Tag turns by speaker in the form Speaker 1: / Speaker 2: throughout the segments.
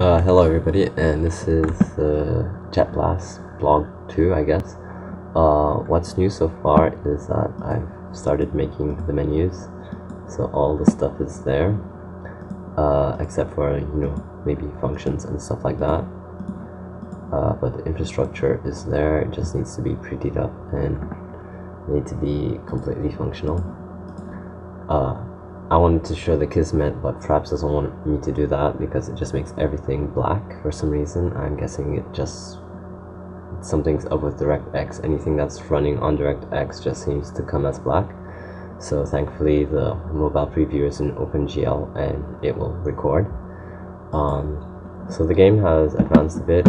Speaker 1: Hello everybody, and this is JetBlash blog 2, I guess. What's new so far is that I've started making the menus, so all the stuff is there, except for, maybe functions and stuff like that. But the infrastructure is there, it just needs to be prettied up and need to be completely functional. I wanted to show the Kismet, but Fraps doesn't want me to do that because it just makes everything black for some reason. I'm guessing something's up with DirectX. Anything that's running on DirectX just seems to come as black. So thankfully the mobile preview is in OpenGL and it will record. So the game has advanced a bit.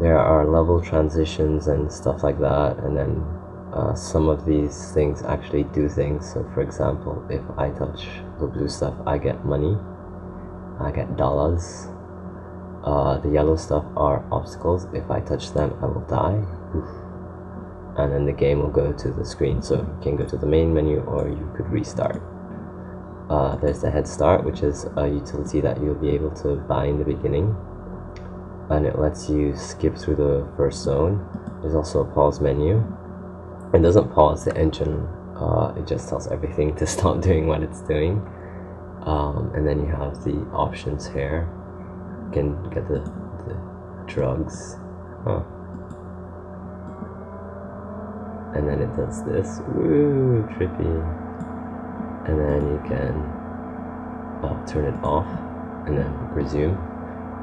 Speaker 1: There are level transitions and stuff like that, and then some of these things actually do things. So for example, if I touch the blue stuff, I get money, I get dollars. The yellow stuff are obstacles. If I touch them, I will die. Oof. And then the game will go to the screen, so you can go to the main menu or you could restart. There's the head start, which is a utility that you'll be able to buy in the beginning, and it lets you skip through the first zone. There's also a pause menu. It doesn't pause the engine, it just tells everything to stop doing what it's doing. And then you have the options here. You can get the drugs. And then it does this. Woo, trippy. And then you can turn it off and then resume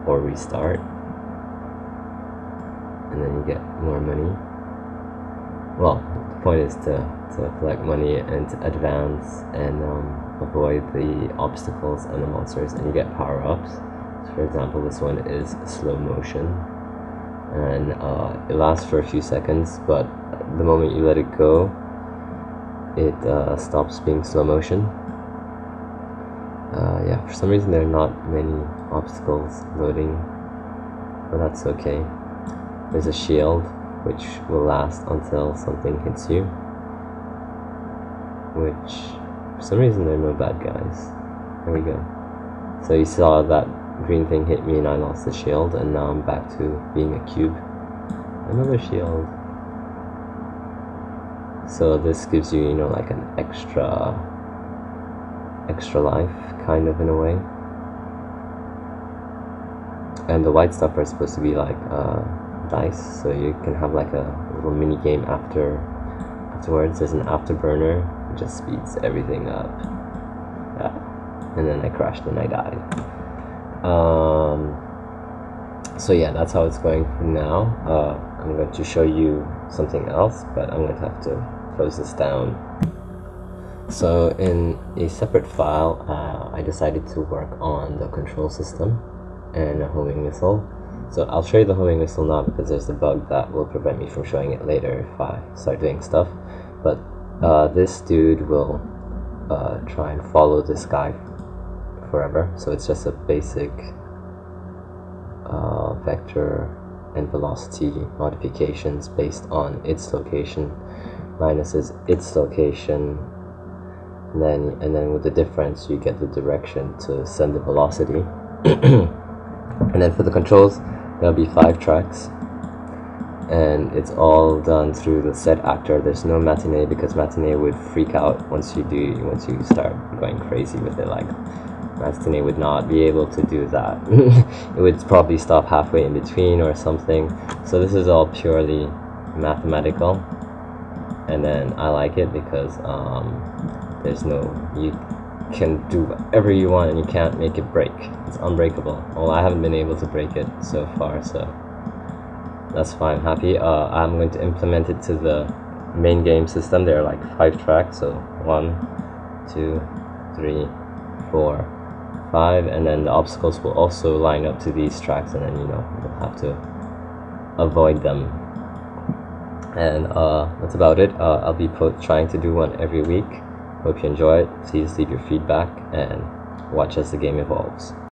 Speaker 1: or restart. And then you get more money. Well, the point is to collect money and to advance and avoid the obstacles and the monsters, and you get power-ups. So for example, this one is slow motion, and it lasts for a few seconds, but the moment you let it go, it stops being slow motion. Yeah, for some reason there are not many obstacles loading, but that's okay. There's a shield, which will last until something hits you, which for some reason there are no bad guys. There we go. So you saw that green thing hit me and I lost the shield, and now I'm back to being a cube. Another shield. So this gives you, like an extra life, kind of, in a way. And the white stuff are supposed to be like dice, so you can have like a little mini game afterwards. There's an afterburner, it just speeds everything up. Yeah. And then I crashed and I died. So yeah, that's how it's going for now. I'm going to show you something else, but I'm going to have to close this down. So in a separate file, I decided to work on the control system and a homing missile. So I'll show you the homing missile now because there's a bug that will prevent me from showing it later if I start doing stuff. But this dude will try and follow this guy forever. So it's just a basic vector and velocity modifications based on its location minus its location, and then with the difference you get the direction to send the velocity. And then for the controls, there'll be 5 tracks, and it's all done through the set actor. There's no matinee because matinee would freak out once you start going crazy with it. Like, matinee would not be able to do that. It would probably stop halfway in between or something. So this is all purely mathematical, and then I like it because you can do whatever you want and you can't make it break. It's unbreakable. Well, I haven't been able to break it so far, so that's fine. I'm happy. I'm going to implement it to the main game system. There are like 5 tracks, so 1, 2, 3, 4, 5, and then the obstacles will also line up to these tracks, and then you'll have to avoid them. And that's about it. I'll be trying to do one every week. Hope you enjoy it. Please leave your feedback and watch as the game evolves.